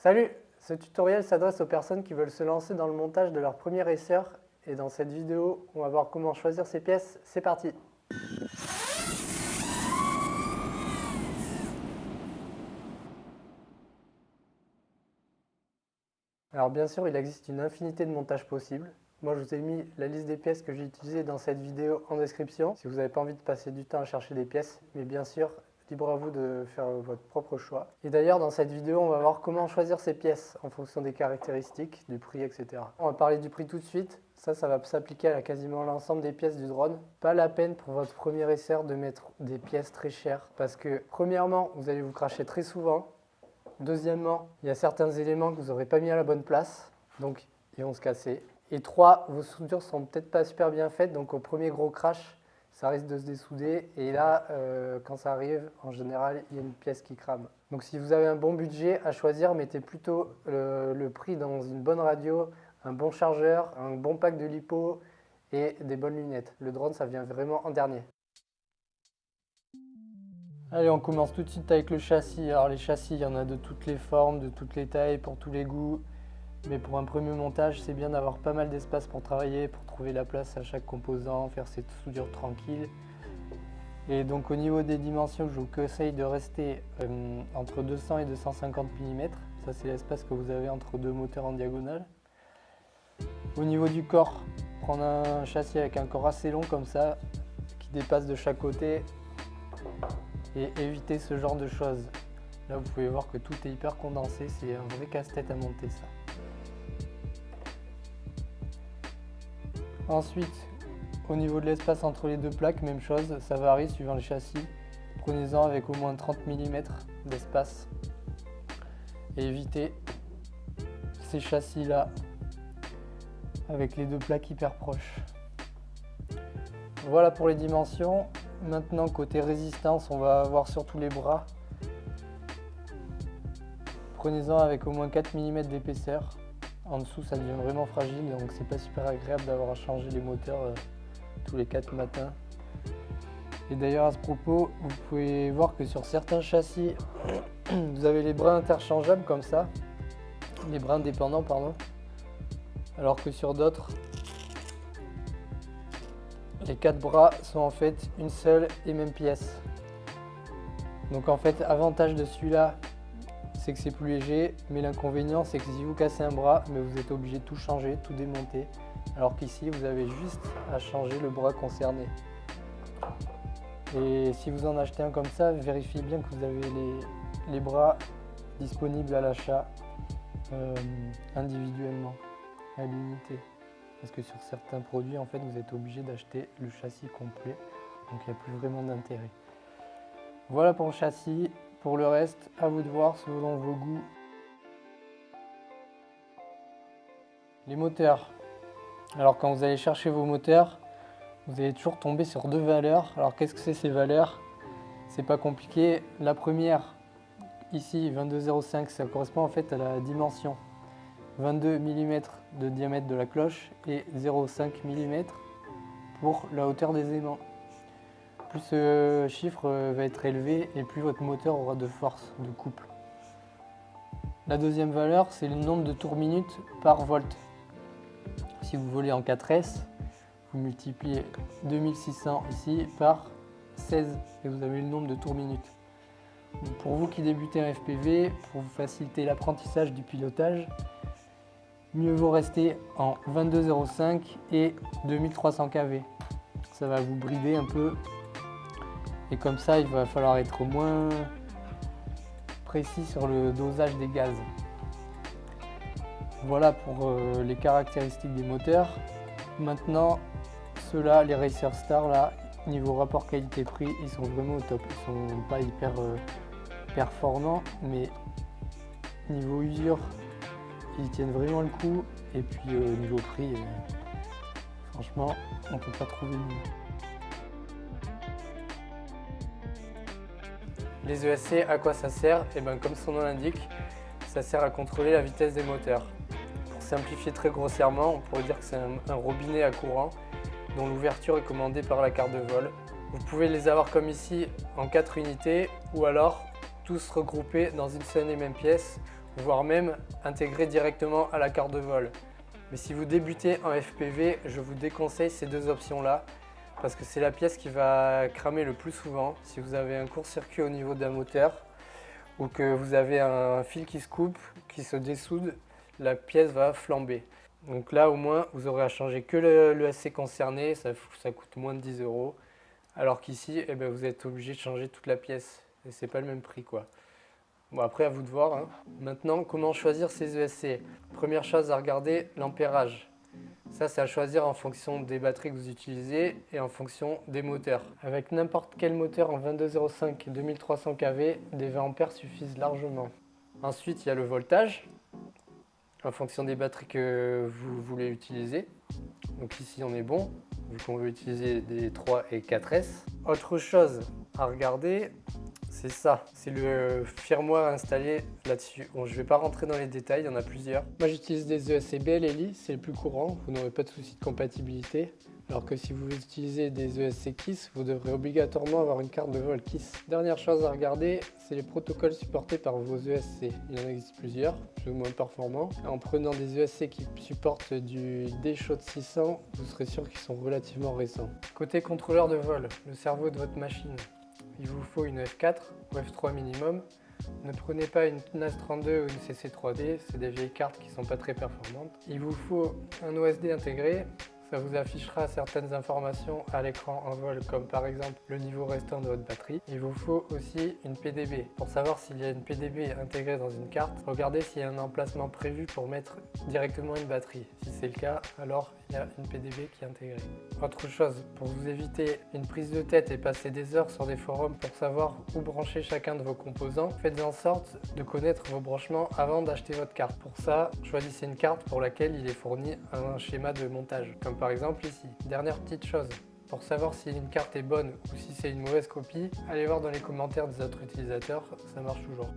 Salut! Ce tutoriel s'adresse aux personnes qui veulent se lancer dans le montage de leur premier racer et dans cette vidéo, on va voir comment choisir ses pièces. C'est parti! Alors bien sûr, il existe une infinité de montages possibles. Moi, je vous ai mis la liste des pièces que j'ai utilisées dans cette vidéo en description. Si vous n'avez pas envie de passer du temps à chercher des pièces, mais bien sûr, libre à vous de faire votre propre choix. Et d'ailleurs, dans cette vidéo, on va voir comment choisir ces pièces en fonction des caractéristiques, du prix, etc. On va parler du prix tout de suite. Ça va s'appliquer à quasiment l'ensemble des pièces du drone. Pas la peine pour votre premier essai de mettre des pièces très chères parce que, premièrement, vous allez vous cracher très souvent. Deuxièmement, il y a certains éléments que vous n'aurez pas mis à la bonne place, donc ils vont se casser. Et 3, vos soudures sont peut-être pas super bien faites, donc au premier gros crash, ça risque de se dessouder. Et là, quand ça arrive, en général, il y a une pièce qui crame. Donc si vous avez un bon budget à choisir, mettez plutôt le prix dans une bonne radio, un bon chargeur, un bon pack de lipo et des bonnes lunettes. Le drone, ça vient vraiment en dernier. Allez, on commence tout de suite avec le châssis. Alors les châssis, il y en a de toutes les formes, de toutes les tailles, pour tous les goûts. Mais pour un premier montage, c'est bien d'avoir pas mal d'espace pour travailler, pour trouver la place à chaque composant, faire cette soudure tranquille. Et donc au niveau des dimensions, je vous conseille de rester entre 200 et 250 mm. Ça, c'est l'espace que vous avez entre deux moteurs en diagonale. Au niveau du corps, prendre un châssis avec un corps assez long comme ça, qui dépasse de chaque côté. Et éviter ce genre de choses. Là, vous pouvez voir que tout est hyper condensé, c'est un vrai casse-tête à monter ça. Ensuite, au niveau de l'espace entre les deux plaques, même chose, ça varie suivant le châssis. Prenez-en avec au moins 30 mm d'espace et évitez ces châssis-là avec les deux plaques hyper proches. Voilà pour les dimensions. Maintenant, côté résistance, on va voir surtout les bras. Prenez-en avec au moins 4 mm d'épaisseur. En dessous, ça devient vraiment fragile, donc c'est pas super agréable d'avoir à changer les moteurs tous les 4 matins. Et d'ailleurs, à ce propos, vous pouvez voir que sur certains châssis, vous avez les bras interchangeables comme ça, les bras indépendants, pardon, alors que sur d'autres, les 4 bras sont en fait une seule et même pièce. Donc en fait, avantage de celui-là, c'est que c'est plus léger, mais l'inconvénient, c'est que si vous cassez un bras, mais vous êtes obligé de tout changer, tout démonter. Alors qu'ici, vous avez juste à changer le bras concerné. Et si vous en achetez un comme ça, vérifiez bien que vous avez les bras disponibles à l'achat individuellement, à l'unité. Parce que sur certains produits, en fait, vous êtes obligé d'acheter le châssis complet. Donc il n'y a plus vraiment d'intérêt. Voilà pour le châssis. Pour le reste, à vous de voir selon vos goûts. Les moteurs. Alors quand vous allez chercher vos moteurs, vous allez toujours tomber sur deux valeurs. Alors qu'est-ce que c'est ces valeurs? C'est pas compliqué. La première, ici, 22,05, ça correspond en fait à la dimension. 22 mm de diamètre de la cloche et 0,5 mm pour la hauteur des aimants. Plus ce chiffre va être élevé et plus votre moteur aura de force de couple. La deuxième valeur, c'est le nombre de tours minutes par volt. Si vous volez en 4S, vous multipliez 2600 ici par 16 et vous avez le nombre de tours minutes. Donc pour vous qui débutez en FPV, pour vous faciliter l'apprentissage du pilotage, mieux vaut rester en 22,05 et 2300 kV. Ça va vous brider un peu. Et comme ça, il va falloir être moins précis sur le dosage des gaz. Voilà pour les caractéristiques des moteurs. Maintenant, ceux-là, les Racer Star, là, niveau rapport qualité-prix, ils sont vraiment au top. Ils sont pas hyper performants, mais niveau usure, ils tiennent vraiment le coup. Et puis niveau prix, franchement, on ne peut pas trouver mieux. Les ESC, à quoi ça sert? Et bien, comme son nom l'indique, ça sert à contrôler la vitesse des moteurs. Pour simplifier très grossièrement, on pourrait dire que c'est un robinet à courant dont l'ouverture est commandée par la carte de vol. Vous pouvez les avoir comme ici en 4 unités ou alors tous regroupés dans une seule et même pièce. voire même intégré directement à la carte de vol. Mais si vous débutez en FPV, je vous déconseille ces deux options-là parce que c'est la pièce qui va cramer le plus souvent. Si vous avez un court-circuit au niveau d'un moteur ou que vous avez un fil qui se coupe, qui se dessoude, la pièce va flamber. Donc là, au moins, vous aurez à changer que l'ESC concerné, ça coûte moins de 10 €. Alors qu'ici, eh ben, vous êtes obligé de changer toute la pièce. Et c'est pas le même prix, quoi. Bon, après, à vous de voir, hein. Maintenant, comment choisir ces ESC? Première chose à regarder, l'ampérage. Ça, c'est à choisir en fonction des batteries que vous utilisez et en fonction des moteurs. Avec n'importe quel moteur en 2205 et 2300 kV, des 20 ampères suffisent largement. Ensuite, il y a le voltage, en fonction des batteries que vous voulez utiliser. Donc ici, on est bon, vu qu'on veut utiliser des 3 et 4S. Autre chose à regarder, c'est ça, c'est le firmware installé là-dessus. Bon, je ne vais pas rentrer dans les détails, il y en a plusieurs. Moi, j'utilise des ESC BLLI, c'est le plus courant, vous n'aurez pas de souci de compatibilité. Alors que si vous utilisez des ESC KISS, vous devrez obligatoirement avoir une carte de vol KISS. Dernière chose à regarder, c'est les protocoles supportés par vos ESC. Il en existe plusieurs, plus ou moins performants. En prenant des ESC qui supportent du D-Shot 600, vous serez sûr qu'ils sont relativement récents. Côté contrôleur de vol, le cerveau de votre machine. Il vous faut une F4 ou F3 minimum. Ne prenez pas une NAS32 ou une CC3D, c'est des vieilles cartes qui ne sont pas très performantes. Il vous faut un OSD intégré. Ça vous affichera certaines informations à l'écran en vol, comme par exemple le niveau restant de votre batterie. Il vous faut aussi une PDB. Pour savoir s'il y a une PDB intégrée dans une carte, regardez s'il y a un emplacement prévu pour mettre directement une batterie. Si c'est le cas, alors il y a une PDB qui est intégrée. Autre chose, pour vous éviter une prise de tête et passer des heures sur des forums pour savoir où brancher chacun de vos composants, faites en sorte de connaître vos branchements avant d'acheter votre carte. Pour ça, choisissez une carte pour laquelle il est fourni un schéma de montage, comme par exemple ici. Dernière petite chose, pour savoir si une carte est bonne ou si c'est une mauvaise copie, allez voir dans les commentaires des autres utilisateurs, ça marche toujours.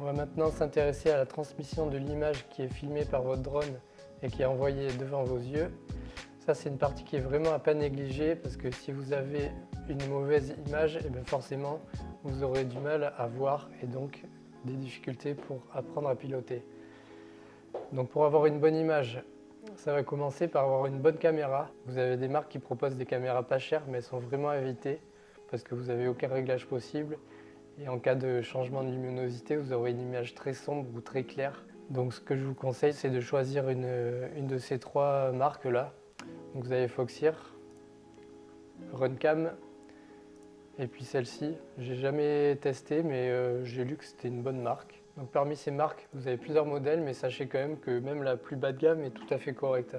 On va maintenant s'intéresser à la transmission de l'image qui est filmée par votre drone et qui est envoyée devant vos yeux. Ça, c'est une partie qui est vraiment à pas négliger parce que si vous avez une mauvaise image, et bien forcément, vous aurez du mal à voir et donc des difficultés pour apprendre à piloter. Donc pour avoir une bonne image, ça va commencer par avoir une bonne caméra. Vous avez des marques qui proposent des caméras pas chères, mais elles sont vraiment à éviter parce que vous n'avez aucun réglage possible. Et en cas de changement de luminosité, vous aurez une image très sombre ou très claire. Donc ce que je vous conseille, c'est de choisir une de ces trois marques-là. Donc vous avez Foxeer, Runcam et puis celle-ci. J'ai jamais testé, mais j'ai lu que c'était une bonne marque. Donc parmi ces marques, vous avez plusieurs modèles, mais sachez quand même que même la plus bas de gamme est tout à fait correcte.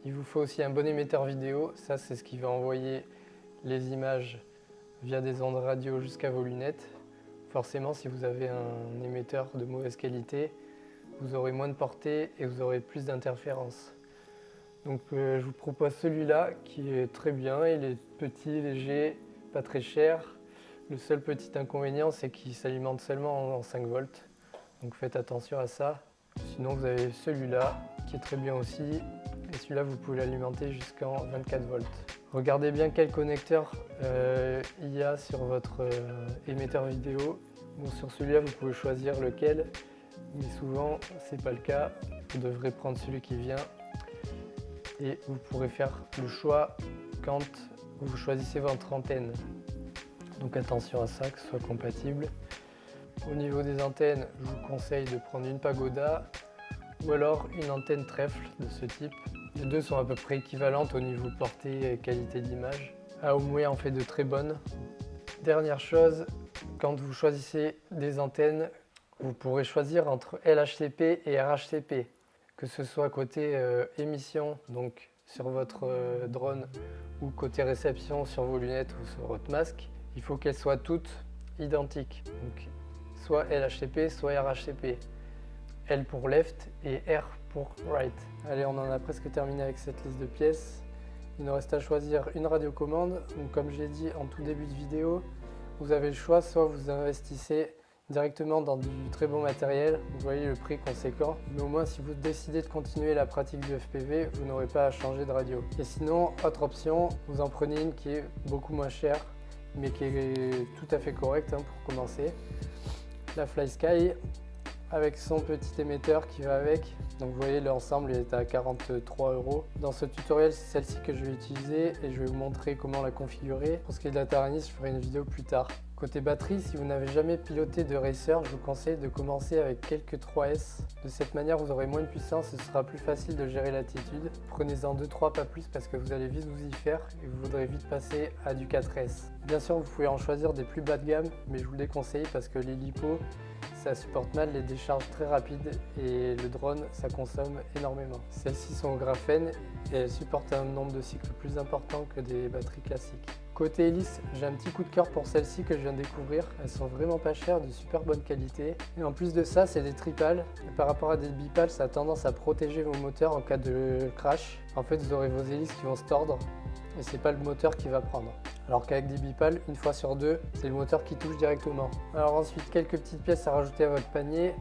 Il vous faut aussi un bon émetteur vidéo. Ça, c'est ce qui va envoyer les images via des ondes radio jusqu'à vos lunettes. Forcément, si vous avez un émetteur de mauvaise qualité, vous aurez moins de portée et vous aurez plus d'interférences. Donc je vous propose celui-là qui est très bien. Il est petit, léger, pas très cher. Le seul petit inconvénient, c'est qu'il s'alimente seulement en 5 volts. Donc faites attention à ça. Sinon, vous avez celui-là qui est très bien aussi. Et celui-là, vous pouvez l'alimenter jusqu'en 24 volts. Regardez bien quel connecteur il y a sur votre émetteur vidéo. Bon, sur celui-là, vous pouvez choisir lequel, mais souvent, c'est pas le cas. Vous devrez prendre celui qui vient et vous pourrez faire le choix quand vous choisissez votre antenne. Donc attention à ça, que ce soit compatible. Au niveau des antennes, je vous conseille de prendre une Pagoda ou alors une antenne trèfle de ce type. Les deux sont à peu près équivalentes au niveau portée et qualité d'image. Aomway en fait de très bonnes. Dernière chose, quand vous choisissez des antennes, vous pourrez choisir entre LHCP et RHCP. Que ce soit côté émission, donc sur votre drone, ou côté réception sur vos lunettes ou sur votre masque, il faut qu'elles soient toutes identiques. Donc, soit LHCP, soit RHCP. L pour left et R pour right. Allez, on en a presque terminé avec cette liste de pièces. Il nous reste à choisir une radiocommande. Donc, comme je l'ai dit en tout début de vidéo, vous avez le choix, soit vous investissez directement dans du très bon matériel, vous voyez le prix conséquent, mais au moins si vous décidez de continuer la pratique du FPV, vous n'aurez pas à changer de radio. Et sinon, autre option, vous en prenez une qui est beaucoup moins chère, mais qui est tout à fait correcte pour commencer. la FlySky avec son petit émetteur qui va avec. Donc vous voyez, l'ensemble est à 43 €. Dans ce tutoriel, c'est celle-ci que je vais utiliser et je vais vous montrer comment la configurer. Pour ce qui est de la Taranis, je ferai une vidéo plus tard. Côté batterie, si vous n'avez jamais piloté de racer, je vous conseille de commencer avec quelques 3S. De cette manière, vous aurez moins de puissance et ce sera plus facile de gérer l'attitude. Prenez-en 2-3, pas plus, parce que vous allez vite vous y faire et vous voudrez vite passer à du 4S. Bien sûr, vous pouvez en choisir des plus bas de gamme, mais je vous le déconseille parce que les LiPo, ça supporte mal les décharges très rapides et le drone, ça consomme énormément. Celles-ci sont au graphène et elles supportent un nombre de cycles plus important que des batteries classiques. Côté hélice, j'ai un petit coup de cœur pour celles-ci que je viens de découvrir. Elles sont vraiment pas chères, de super bonne qualité. Et en plus de ça, c'est des tripales. Et par rapport à des bipales, ça a tendance à protéger vos moteurs en cas de crash. En fait, vous aurez vos hélices qui vont se tordre et c'est pas le moteur qui va prendre. Alors qu'avec des bipales, une fois sur deux, c'est le moteur qui touche directement. Alors ensuite, quelques petites pièces à rajouter à votre panier.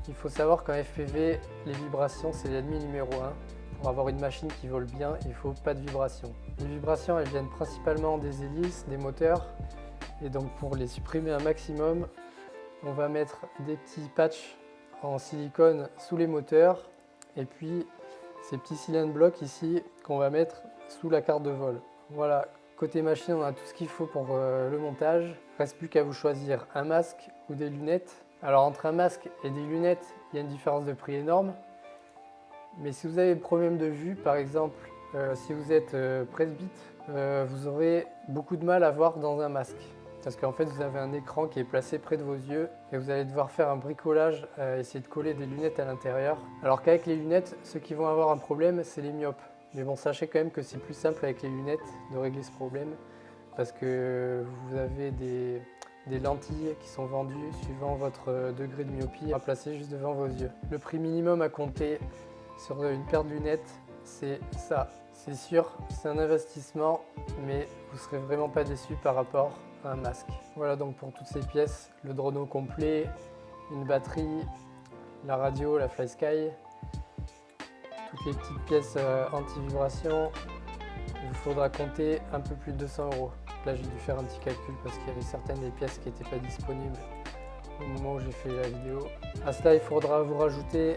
Il faut savoir qu'en FPV, les vibrations, c'est l'ennemi numéro 1. Pour avoir une machine qui vole bien, il ne faut pas de vibrations. Les vibrations, elles viennent principalement des hélices, des moteurs. Et donc pour les supprimer un maximum, on va mettre des petits patchs en silicone sous les moteurs. Et puis ces petits cylinder blocs ici qu'on va mettre sous la carte de vol. Voilà, côté machine, on a tout ce qu'il faut pour le montage. Reste plus qu'à vous choisir un masque ou des lunettes. Alors entre un masque et des lunettes, il y a une différence de prix énorme. Mais si vous avez des problèmes de vue, par exemple, si vous êtes presbyte, vous aurez beaucoup de mal à voir dans un masque. Parce qu'en fait, vous avez un écran qui est placé près de vos yeux et vous allez devoir faire un bricolage, essayer de coller des lunettes à l'intérieur. Alors qu'avec les lunettes, ceux qui vont avoir un problème, c'est les myopes. Mais bon, sachez quand même que c'est plus simple avec les lunettes de régler ce problème parce que vous avez des lentilles qui sont vendues suivant votre degré de myopie à placer juste devant vos yeux. Le prix minimum à compter sur une paire de lunettes, c'est ça. C'est sûr, c'est un investissement, mais vous ne serez vraiment pas déçu par rapport à un masque. Voilà donc pour toutes ces pièces, le drone au complet, une batterie, la radio, la FlySky, toutes les petites pièces anti-vibration. Il vous faudra compter un peu plus de 200 €. Là j'ai dû faire un petit calcul parce qu'il y avait certaines des pièces qui n'étaient pas disponibles au moment où j'ai fait la vidéo. À cela, il faudra vous rajouter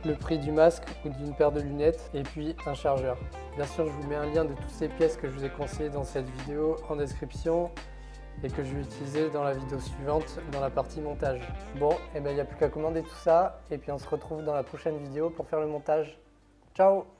le prix du masque ou d'une paire de lunettes et puis un chargeur. Bien sûr, je vous mets un lien de toutes ces pièces que je vous ai conseillées dans cette vidéo en description et que je vais utiliser dans la vidéo suivante dans la partie montage. Bon, et ben il n'y a plus qu'à commander tout ça et puis on se retrouve dans la prochaine vidéo pour faire le montage. Ciao!